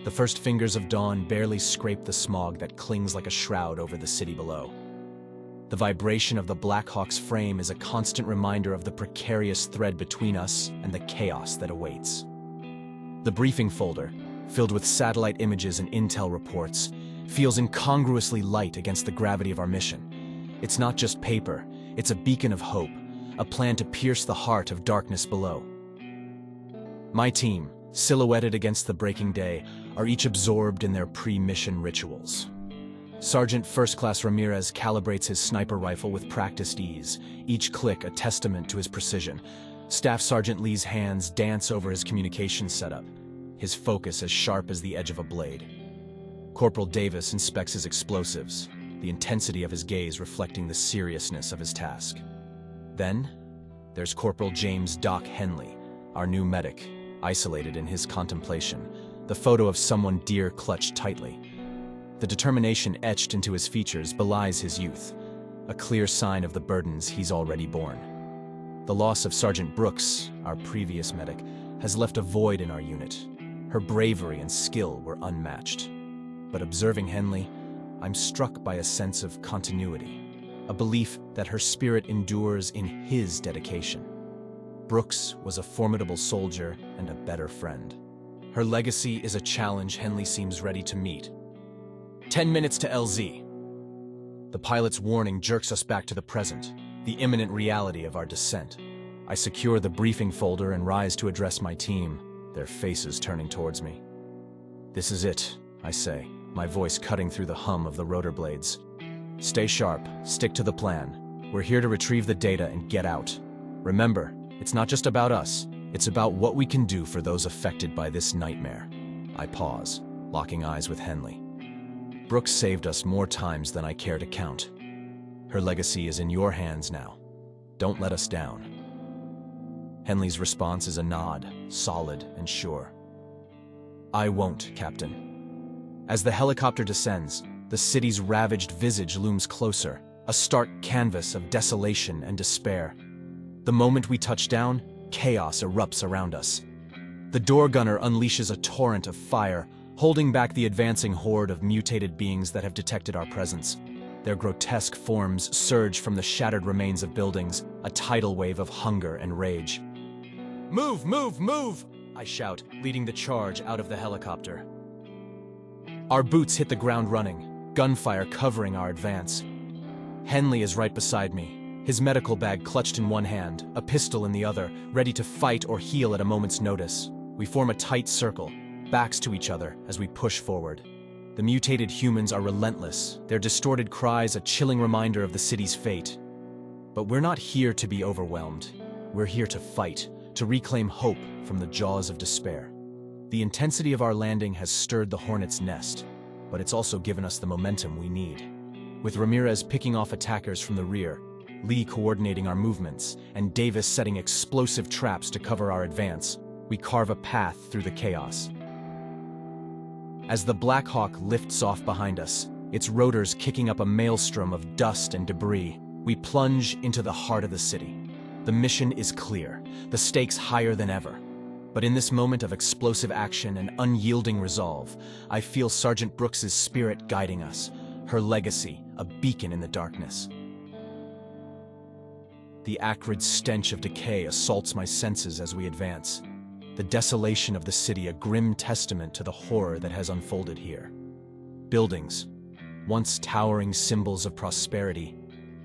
The first fingers of dawn barely scrape the smog that clings like a shroud over the city below. The vibration of the Black Hawk's frame is a constant reminder of the precarious thread between us and the chaos that awaits. The briefing folder, filled with satellite images and intel reports, feels incongruously light against the gravity of our mission. It's not just paper, it's a beacon of hope, a plan to pierce the heart of darkness below. My team, silhouetted against the breaking day, are each absorbed in their pre-mission rituals. Sergeant First Class Ramirez calibrates his sniper rifle with practiced ease, each click a testament to his precision. Staff Sergeant Lee's hands dance over his communications setup, his focus as sharp as the edge of a blade. Corporal Davis inspects his explosives, the intensity of his gaze reflecting the seriousness of his task. Then, there's Corporal James Doc Henley, our new medic, isolated in his contemplation, the photo of someone dear clutched tightly. The determination etched into his features belies his youth, a clear sign of the burdens he's already borne. The loss of Sergeant Brooks, our previous medic, has left a void in our unit. Her bravery and skill were unmatched. But observing Henley, I'm struck by a sense of continuity, a belief that her spirit endures in his dedication. Brooks was a formidable soldier and a better friend. Her legacy is a challenge Henley seems ready to meet. 10 minutes to LZ. The pilot's warning jerks us back to the present, the imminent reality of our descent. I secure the briefing folder and rise to address my team, their faces turning towards me. This is it, I say, my voice cutting through the hum of the rotor blades. Stay sharp, stick to the plan. We're here to retrieve the data and get out. Remember, it's not just about us, it's about what we can do for those affected by this nightmare. I pause, locking eyes with Henley. Brooks saved us more times than I care to count. Her legacy is in your hands now. Don't let us down. Henley's response is a nod, solid and sure. I won't, Captain. As the helicopter descends, the city's ravaged visage looms closer, a stark canvas of desolation and despair. The moment we touch down, chaos erupts around us. The door gunner unleashes a torrent of fire, holding back the advancing horde of mutated beings that have detected our presence. Their grotesque forms surge from the shattered remains of buildings, a tidal wave of hunger and rage. Move, move, move! I shout, leading the charge out of the helicopter. Our boots hit the ground running, gunfire covering our advance. Henley is right beside me, his medical bag clutched in one hand, a pistol in the other, ready to fight or heal at a moment's notice. We form a tight circle, backs to each other as we push forward. The mutated humans are relentless, their distorted cries a chilling reminder of the city's fate. But we're not here to be overwhelmed. We're here to fight, to reclaim hope from the jaws of despair. The intensity of our landing has stirred the hornet's nest, but it's also given us the momentum we need. With Ramirez picking off attackers from the rear, Lee coordinating our movements, and Davis setting explosive traps to cover our advance, we carve a path through the chaos. As the Black Hawk lifts off behind us, its rotors kicking up a maelstrom of dust and debris, we plunge into the heart of the city. The mission is clear, the stakes higher than ever. But in this moment of explosive action and unyielding resolve, I feel Sergeant Brooks's spirit guiding us, her legacy a beacon in the darkness. The acrid stench of decay assaults my senses as we advance. The desolation of the city a grim testament to the horror that has unfolded here. Buildings, once towering symbols of prosperity,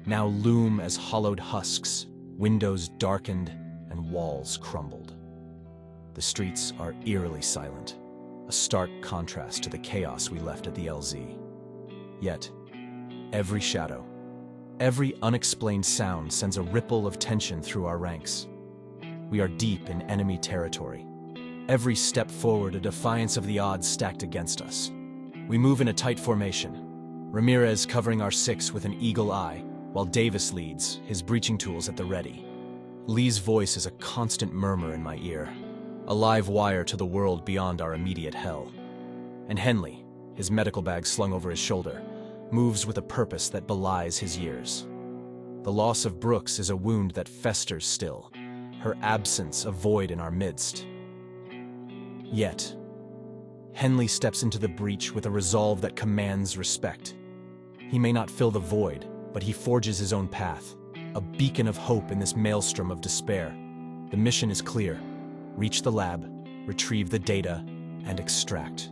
now loom as hollowed husks, windows darkened and walls crumbled. The streets are eerily silent, a stark contrast to the chaos we left at the LZ. Yet, every shadow, every unexplained sound sends a ripple of tension through our ranks. We are deep in enemy territory. Every step forward a defiance of the odds stacked against us. We move in a tight formation, Ramirez covering our six with an eagle eye, while Davis leads, his breaching tools at the ready. Lee's voice is a constant murmur in my ear, a live wire to the world beyond our immediate hell. And Henley, his medical bag slung over his shoulder, moves with a purpose that belies his years. The loss of Brooks is a wound that festers still, her absence a void in our midst. Yet, Henley steps into the breach with a resolve that commands respect. He may not fill the void, but he forges his own path, a beacon of hope in this maelstrom of despair. The mission is clear. Reach the lab, retrieve the data, and extract.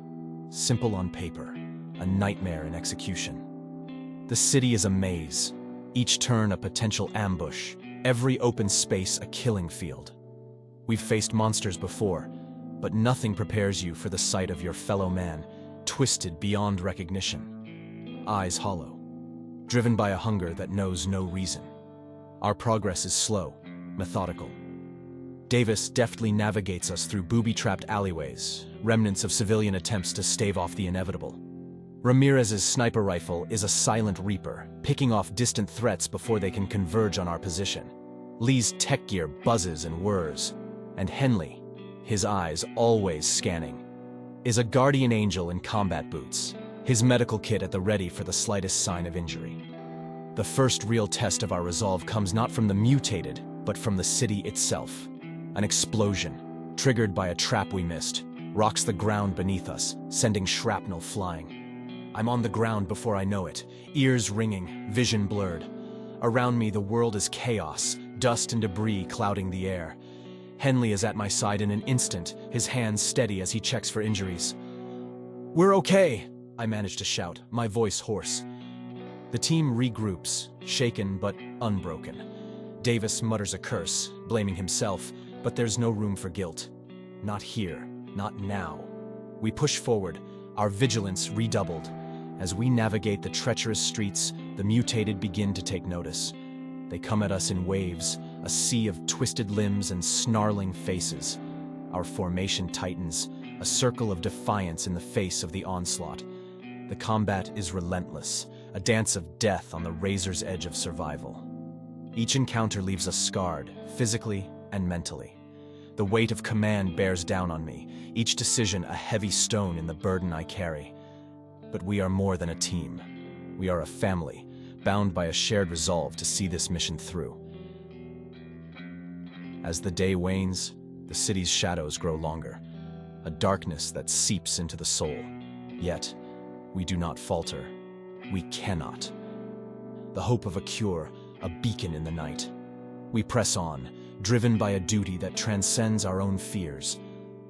Simple on paper, a nightmare in execution. The city is a maze, each turn a potential ambush, every open space a killing field. We've faced monsters before, but nothing prepares you for the sight of your fellow man, twisted beyond recognition. Eyes hollow, driven by a hunger that knows no reason. Our progress is slow, methodical. Davis deftly navigates us through booby-trapped alleyways, remnants of civilian attempts to stave off the inevitable. Ramirez's sniper rifle is a silent reaper, picking off distant threats before they can converge on our position. Lee's tech gear buzzes and whirs, and Henley, his eyes always scanning, is a guardian angel in combat boots, his medical kit at the ready for the slightest sign of injury. The first real test of our resolve comes not from the mutated, but from the city itself. An explosion, triggered by a trap we missed, rocks the ground beneath us, sending shrapnel flying. I'm on the ground before I know it, ears ringing, vision blurred. Around me, the world is chaos, dust and debris clouding the air. Henley is at my side in an instant, his hands steady as he checks for injuries. "We're okay," I manage to shout, my voice hoarse. The team regroups, shaken but unbroken. Davis mutters a curse, blaming himself, but there's no room for guilt. Not here, not now. We push forward, our vigilance redoubled. As we navigate the treacherous streets, the mutated begin to take notice. They come at us in waves, a sea of twisted limbs and snarling faces. Our formation tightens, a circle of defiance in the face of the onslaught. The combat is relentless, a dance of death on the razor's edge of survival. Each encounter leaves us scarred, physically and mentally. The weight of command bears down on me, each decision a heavy stone in the burden I carry. But we are more than a team. We are a family, bound by a shared resolve to see this mission through. As the day wanes, the city's shadows grow longer, a darkness that seeps into the soul. Yet, we do not falter. We cannot. The hope of a cure, a beacon in the night. We press on, driven by a duty that transcends our own fears,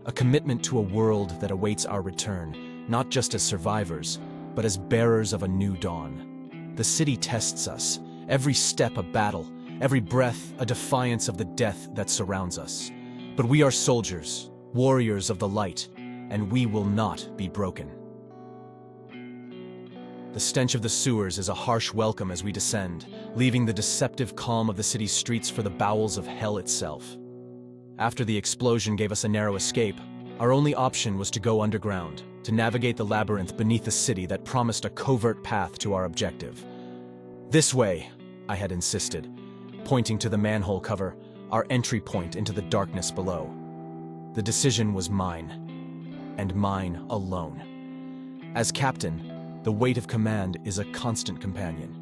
a commitment to a world that awaits our return, not just as survivors, but as bearers of a new dawn. The city tests us, every step a battle, every breath a defiance of the death that surrounds us. But we are soldiers, warriors of the light, and we will not be broken. The stench of the sewers is a harsh welcome as we descend, leaving the deceptive calm of the city's streets for the bowels of hell itself. After the explosion gave us a narrow escape, our only option was to go underground, to navigate the labyrinth beneath the city that promised a covert path to our objective. "This way," I had insisted, pointing to the manhole cover, our entry point into the darkness below. The decision was mine, and mine alone. As captain, the weight of command is a constant companion.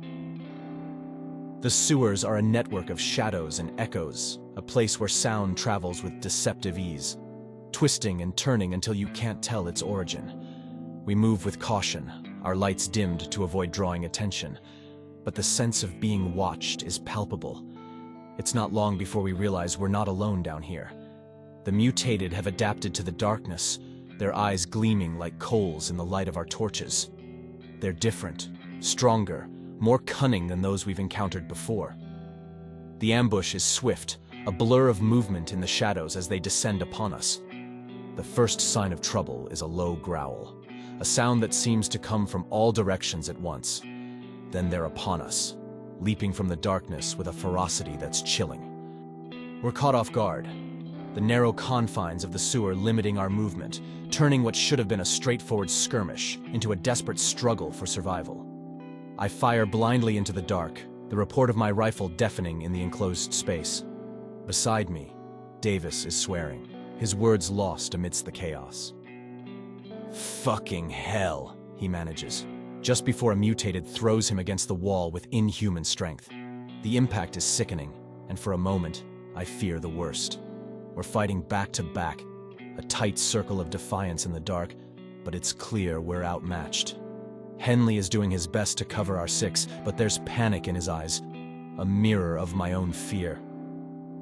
The sewers are a network of shadows and echoes, a place where sound travels with deceptive ease, twisting and turning until you can't tell its origin. We move with caution, our lights dimmed to avoid drawing attention, but the sense of being watched is palpable. It's not long before we realize we're not alone down here. The mutated have adapted to the darkness, their eyes gleaming like coals in the light of our torches. They're different, stronger, more cunning than those we've encountered before. The ambush is swift, a blur of movement in the shadows as they descend upon us. The first sign of trouble is a low growl, a sound that seems to come from all directions at once. Then they're upon us, leaping from the darkness with a ferocity that's chilling. We're caught off guard, the narrow confines of the sewer limiting our movement, turning what should have been a straightforward skirmish into a desperate struggle for survival. I fire blindly into the dark, the report of my rifle deafening in the enclosed space. Beside me, Davis is swearing, his words lost amidst the chaos. "Fucking hell," he manages, just before a mutated throws him against the wall with inhuman strength. The impact is sickening, and for a moment, I fear the worst. We're fighting back to back, a tight circle of defiance in the dark, but it's clear we're outmatched. Henley is doing his best to cover our six, but there's panic in his eyes, a mirror of my own fear.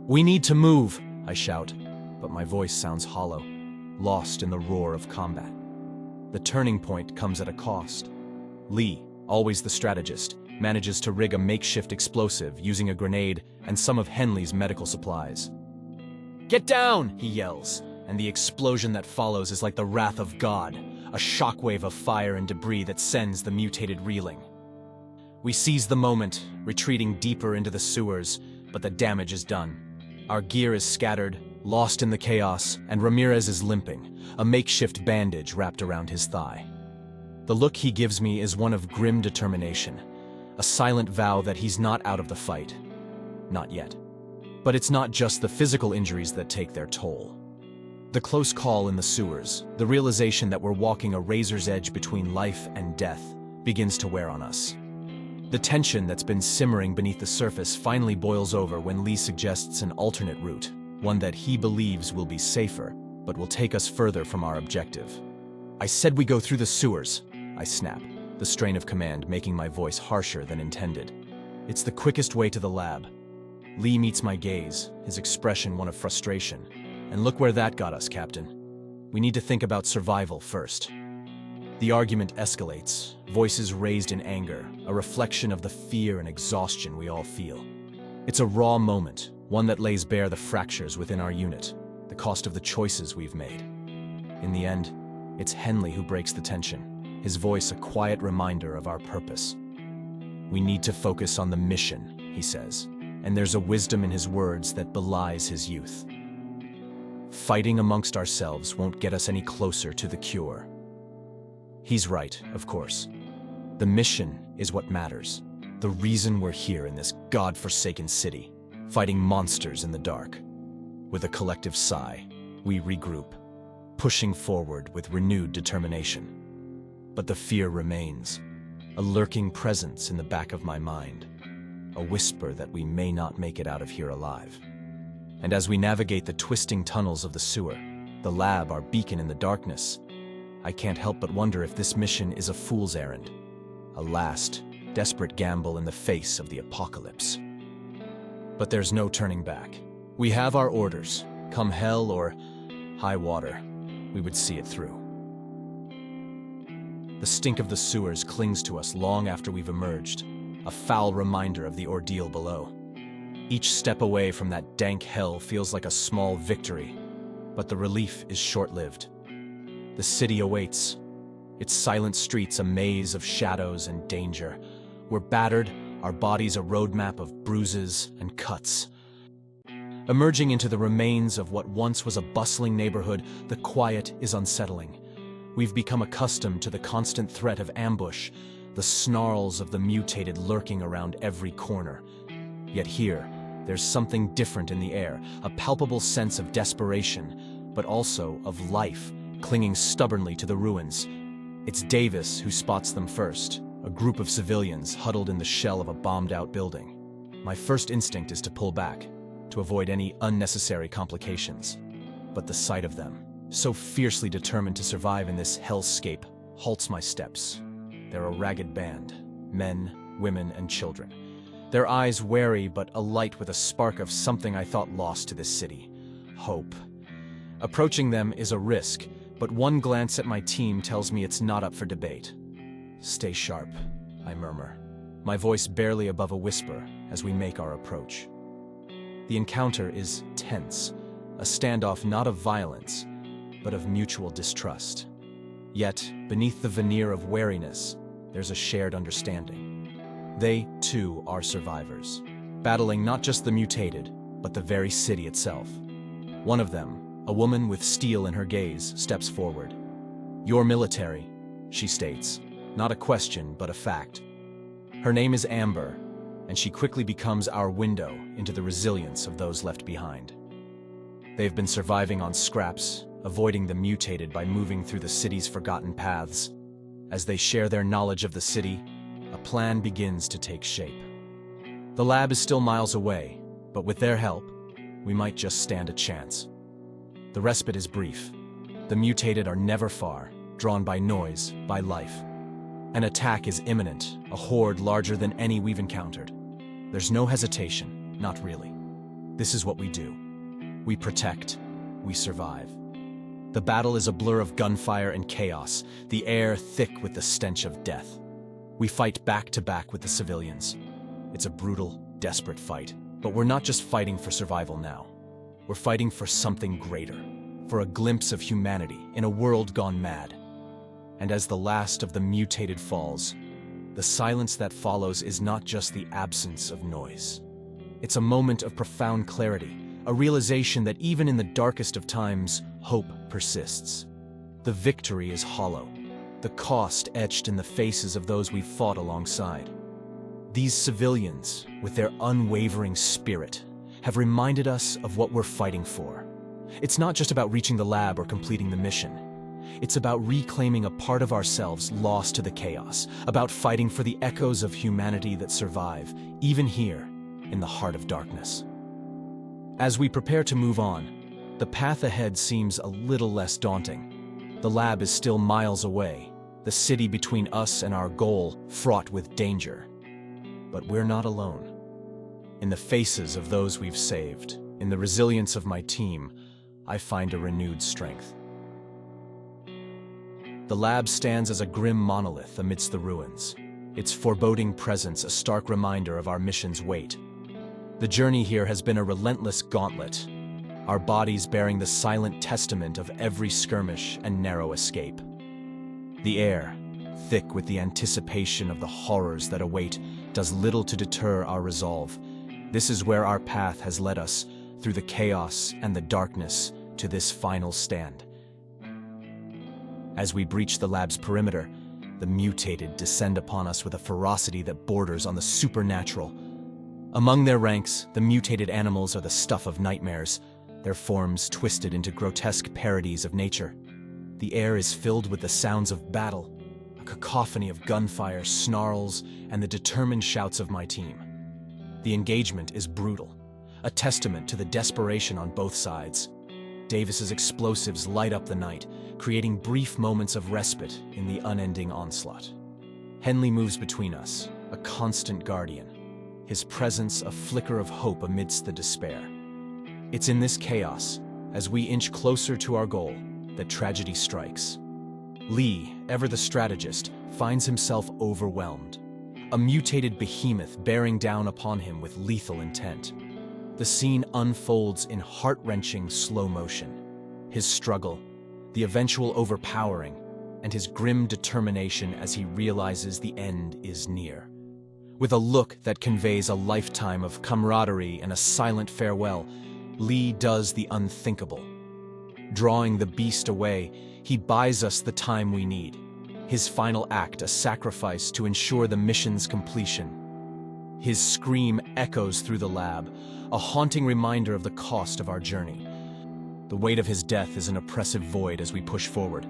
"We need to move," I shout, but my voice sounds hollow, lost in the roar of combat. The turning point comes at a cost. Lee, always the strategist, manages to rig a makeshift explosive using a grenade and some of Henley's medical supplies. "Get down!" he yells, and the explosion that follows is like the wrath of God, a shockwave of fire and debris that sends the mutated reeling. We seize the moment, retreating deeper into the sewers, but the damage is done. Our gear is scattered, lost in the chaos, and Ramirez is limping, a makeshift bandage wrapped around his thigh. The look he gives me is one of grim determination, a silent vow that he's not out of the fight. Not yet. But it's not just the physical injuries that take their toll. The close call in the sewers, the realization that we're walking a razor's edge between life and death, begins to wear on us. The tension that's been simmering beneath the surface finally boils over when Lee suggests an alternate route, one that he believes will be safer, but will take us further from our objective. "I said we go through the sewers," I snap, the strain of command making my voice harsher than intended. "It's the quickest way to the lab." Lee meets my gaze, his expression one of frustration. "And look where that got us, Captain. We need to think about survival first." The argument escalates, voices raised in anger, a reflection of the fear and exhaustion we all feel. It's a raw moment, one that lays bare the fractures within our unit, the cost of the choices we've made. In the end, it's Henley who breaks the tension, his voice a quiet reminder of our purpose. "We need to focus on the mission," he says, and there's a wisdom in his words that belies his youth. Fighting amongst ourselves won't get us any closer to the cure. He's right, of course. The mission is what matters, the reason we're here in this god-forsaken city, fighting monsters in the dark. With a collective sigh, we regroup, pushing forward with renewed determination. But the fear remains, a lurking presence in the back of my mind, a whisper that we may not make it out of here alive. And as we navigate the twisting tunnels of the sewer, the lab our beacon in the darkness, I can't help but wonder if this mission is a fool's errand, a last, desperate gamble in the face of the apocalypse. But there's no turning back. We have our orders. Come hell or high water, we would see it through. The stink of the sewers clings to us long after we've emerged, a foul reminder of the ordeal below. Each step away from that dank hell feels like a small victory, but the relief is short-lived. The city awaits, its silent streets a maze of shadows and danger. We're battered, our bodies a roadmap of bruises and cuts. Emerging into the remains of what once was a bustling neighborhood, the quiet is unsettling. We've become accustomed to the constant threat of ambush, the snarls of the mutated lurking around every corner. Yet here, there's something different in the air, a palpable sense of desperation, but also of life, clinging stubbornly to the ruins. It's Davis who spots them first, a group of civilians huddled in the shell of a bombed-out building. My first instinct is to pull back, to avoid any unnecessary complications. But the sight of them, so fiercely determined to survive in this hellscape, halts my steps. They're a ragged band, men, women, and children. Their eyes wary but alight with a spark of something I thought lost to this city: hope. Approaching them is a risk, but one glance at my team tells me it's not up for debate. "Stay sharp," I murmur, my voice barely above a whisper as we make our approach. The encounter is tense, a standoff not of violence, but of mutual distrust. Yet, beneath the veneer of wariness, there's a shared understanding. They, too, are survivors, battling not just the mutated, but the very city itself. One of them, a woman with steel in her gaze, steps forward. "You're military," she states, not a question, but a fact. Her name is Amber, and she quickly becomes our window into the resilience of those left behind. They've been surviving on scraps, avoiding the mutated by moving through the city's forgotten paths. As they share their knowledge of the city, a plan begins to take shape. The lab is still miles away, but with their help, we might just stand a chance. The respite is brief. The mutated are never far, drawn by noise, by life. An attack is imminent, a horde larger than any we've encountered. There's no hesitation, not really. This is what we do. We protect, we survive. The battle is a blur of gunfire and chaos, the air thick with the stench of death. We fight back to back with the civilians. It's a brutal, desperate fight. But we're not just fighting for survival now. We're fighting for something greater, for a glimpse of humanity in a world gone mad. And as the last of the mutated falls, the silence that follows is not just the absence of noise. It's a moment of profound clarity, a realization that even in the darkest of times, hope persists. The victory is hollow, the cost etched in the faces of those we've fought alongside. These civilians, with their unwavering spirit, have reminded us of what we're fighting for. It's not just about reaching the lab or completing the mission. It's about reclaiming a part of ourselves lost to the chaos, about fighting for the echoes of humanity that survive, even here, in the heart of darkness. As we prepare to move on, the path ahead seems a little less daunting. The lab is still miles away, the city between us and our goal fraught with danger. But we're not alone. In the faces of those we've saved, in the resilience of my team, I find a renewed strength. The lab stands as a grim monolith amidst the ruins, its foreboding presence a stark reminder of our mission's weight. The journey here has been a relentless gauntlet, our bodies bearing the silent testament of every skirmish and narrow escape. The air, thick with the anticipation of the horrors that await, does little to deter our resolve. This is where our path has led us, through the chaos and the darkness, to this final stand. As we breach the lab's perimeter, the mutated descend upon us with a ferocity that borders on the supernatural. Among their ranks, the mutated animals are the stuff of nightmares, their forms twisted into grotesque parodies of nature. The air is filled with the sounds of battle, a cacophony of gunfire, snarls, and the determined shouts of my team. The engagement is brutal, a testament to the desperation on both sides. Davis's explosives light up the night, creating brief moments of respite in the unending onslaught. Henley moves between us, a constant guardian, his presence a flicker of hope amidst the despair. It's in this chaos, as we inch closer to our goal, that tragedy strikes. Lee, ever the strategist, finds himself overwhelmed, a mutated behemoth bearing down upon him with lethal intent. The scene unfolds in heart-wrenching slow motion. His struggle, the eventual overpowering, and his grim determination as he realizes the end is near. With a look that conveys a lifetime of camaraderie and a silent farewell, Lee does the unthinkable. Drawing the beast away, he buys us the time we need. His final act a sacrifice to ensure the mission's completion. His scream echoes through the lab, a haunting reminder of the cost of our journey. The weight of his death is an oppressive void as we push forward,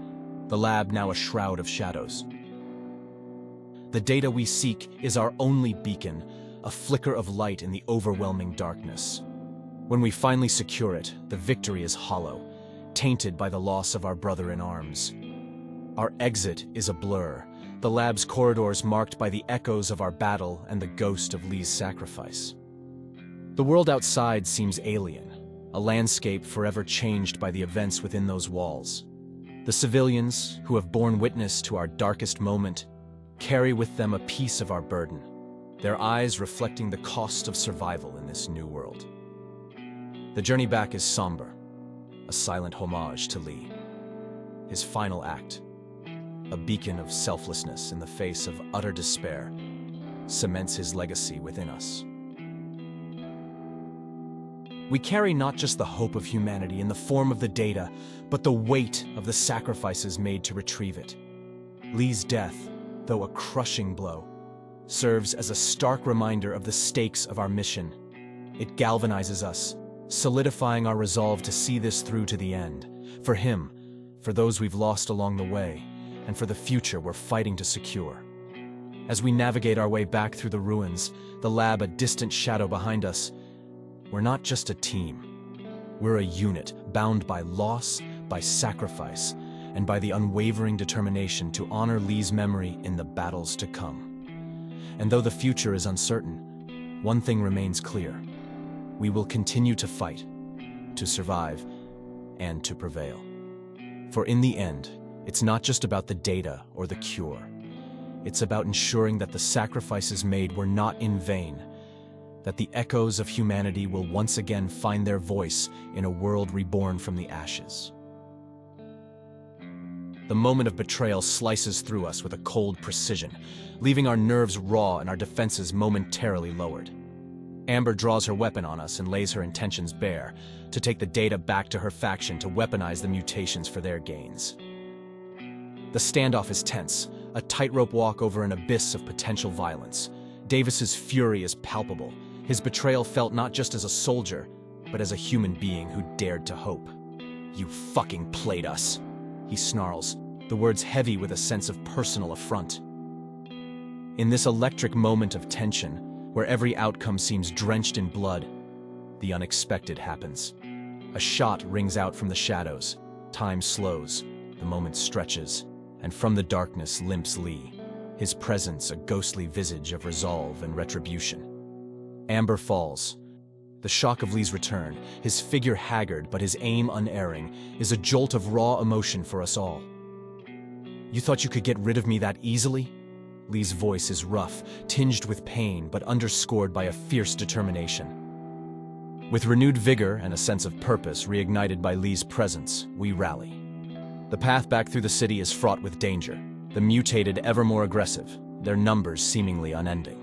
the lab now a shroud of shadows. The data we seek is our only beacon, a flicker of light in the overwhelming darkness. When we finally secure it, the victory is hollow, tainted by the loss of our brother in arms. Our exit is a blur, the lab's corridors marked by the echoes of our battle and the ghost of Lee's sacrifice. The world outside seems alien, a landscape forever changed by the events within those walls. The civilians, who have borne witness to our darkest moment, carry with them a piece of our burden, their eyes reflecting the cost of survival in this new world. The journey back is somber, a silent homage to Lee. His final act, a beacon of selflessness in the face of utter despair, cements his legacy within us. We carry not just the hope of humanity in the form of the data, but the weight of the sacrifices made to retrieve it. Lee's death, though a crushing blow, serves as a stark reminder of the stakes of our mission. It galvanizes us, solidifying our resolve to see this through to the end. For him, for those we've lost along the way, and for the future we're fighting to secure. As we navigate our way back through the ruins, the lab a distant shadow behind us, we're not just a team. We're a unit bound by loss, by sacrifice, and by the unwavering determination to honor Lee's memory in the battles to come. And though the future is uncertain, one thing remains clear. We will continue to fight, to survive, and to prevail. For in the end, it's not just about the data or the cure. It's about ensuring that the sacrifices made were not in vain, that the echoes of humanity will once again find their voice in a world reborn from the ashes. The moment of betrayal slices through us with a cold precision, leaving our nerves raw and our defenses momentarily lowered. Amber draws her weapon on us and lays her intentions bare, to take the data back to her faction to weaponize the mutations for their gains. The standoff is tense, a tightrope walk over an abyss of potential violence. Davis's fury is palpable, his betrayal felt not just as a soldier, but as a human being who dared to hope. "You fucking played us," he snarls, the words heavy with a sense of personal affront. In this electric moment of tension, where every outcome seems drenched in blood, the unexpected happens. A shot rings out from the shadows, time slows, the moment stretches, and from the darkness limps Lee, his presence a ghostly visage of resolve and retribution. Amber falls. The shock of Lee's return, his figure haggard but his aim unerring, is a jolt of raw emotion for us all. "You thought you could get rid of me that easily?" Lee's voice is rough, tinged with pain, but underscored by a fierce determination. With renewed vigor and a sense of purpose reignited by Lee's presence, we rally. The path back through the city is fraught with danger, the mutated ever more aggressive, their numbers seemingly unending.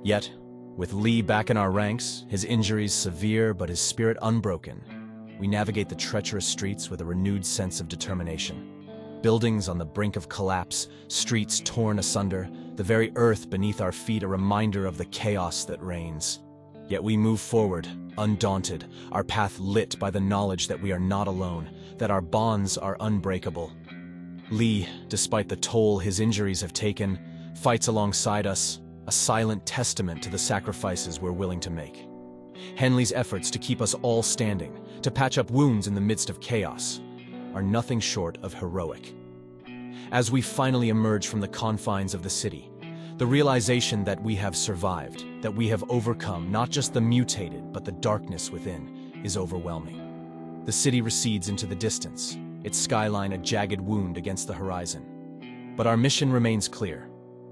Yet, with Lee back in our ranks, his injuries severe but his spirit unbroken, we navigate the treacherous streets with a renewed sense of determination. Buildings on the brink of collapse, streets torn asunder, the very earth beneath our feet a reminder of the chaos that reigns. Yet we move forward, undaunted, our path lit by the knowledge that we are not alone, that our bonds are unbreakable. Lee, despite the toll his injuries have taken, fights alongside us, a silent testament to the sacrifices we're willing to make. Henley's efforts to keep us all standing, to patch up wounds in the midst of chaos, are nothing short of heroic. As we finally emerge from the confines of the city, the realization that we have survived, that we have overcome not just the mutated but the darkness within, is overwhelming. The city recedes into the distance, its skyline a jagged wound against the horizon. But our mission remains clear.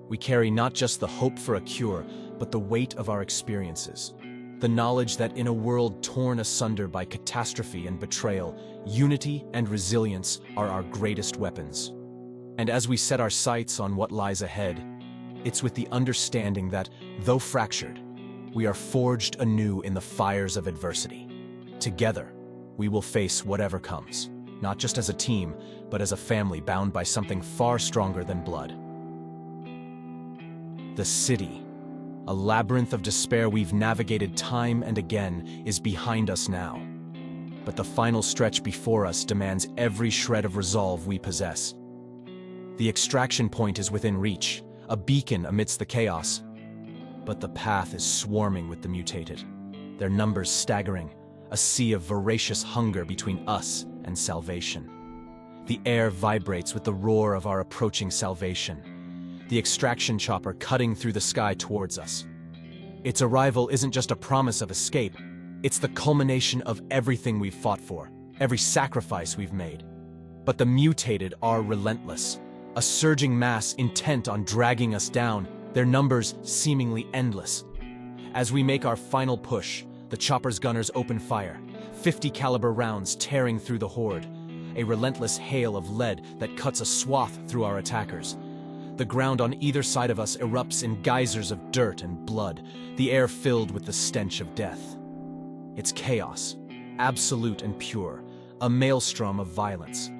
We carry not just the hope for a cure, but the weight of our experiences. The knowledge that in a world torn asunder by catastrophe and betrayal, unity and resilience are our greatest weapons. And as we set our sights on what lies ahead, it's with the understanding that, though fractured, we are forged anew in the fires of adversity. Together, we will face whatever comes, not just as a team, but as a family bound by something far stronger than blood. The city, a labyrinth of despair we've navigated time and again, is behind us now. But the final stretch before us demands every shred of resolve we possess. The extraction point is within reach, a beacon amidst the chaos. But the path is swarming with the mutated, their numbers staggering, a sea of voracious hunger between us and salvation. The air vibrates with the roar of our approaching salvation, the extraction chopper cutting through the sky towards us. Its arrival isn't just a promise of escape, it's the culmination of everything we've fought for, every sacrifice we've made. But the mutated are relentless, a surging mass intent on dragging us down, their numbers seemingly endless. As we make our final push, the chopper's gunners open fire, 50 caliber rounds tearing through the horde, a relentless hail of lead that cuts a swath through our attackers. The ground on either side of us erupts in geysers of dirt and blood, the air filled with the stench of death. It's chaos, absolute and pure, a maelstrom of violence.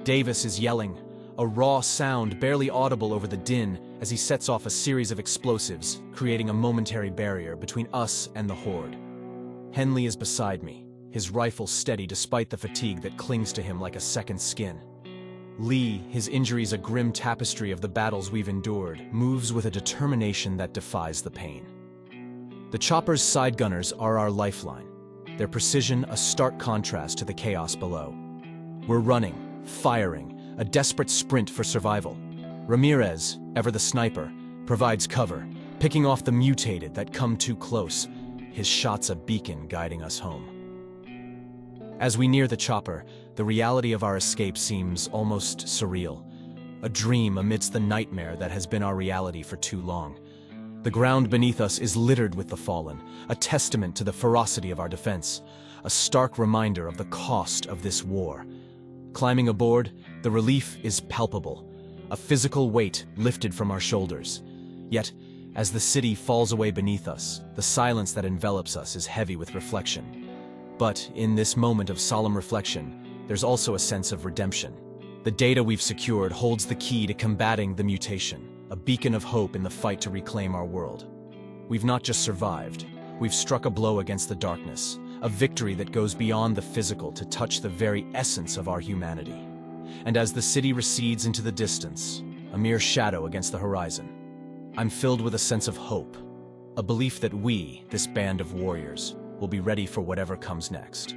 Davis is yelling, a raw sound barely audible over the din as he sets off a series of explosives, creating a momentary barrier between us and the horde. Henley is beside me, his rifle steady despite the fatigue that clings to him like a second skin. Lee, his injuries a grim tapestry of the battles we've endured, moves with a determination that defies the pain. The chopper's side gunners are our lifeline, their precision a stark contrast to the chaos below. We're running, firing, a desperate sprint for survival. Ramirez, ever the sniper, provides cover, picking off the mutated that come too close, his shots a beacon guiding us home. As we near the chopper, the reality of our escape seems almost surreal, a dream amidst the nightmare that has been our reality for too long. The ground beneath us is littered with the fallen, a testament to the ferocity of our defense, a stark reminder of the cost of this war. Climbing aboard, the relief is palpable, a physical weight lifted from our shoulders. Yet, as the city falls away beneath us, the silence that envelops us is heavy with reflection. But in this moment of solemn reflection, there's also a sense of redemption. The data we've secured holds the key to combating the mutation, a beacon of hope in the fight to reclaim our world. We've not just survived, we've struck a blow against the darkness, a victory that goes beyond the physical to touch the very essence of our humanity. And as the city recedes into the distance, a mere shadow against the horizon, I'm filled with a sense of hope, a belief that we, this band of warriors, will be ready for whatever comes next.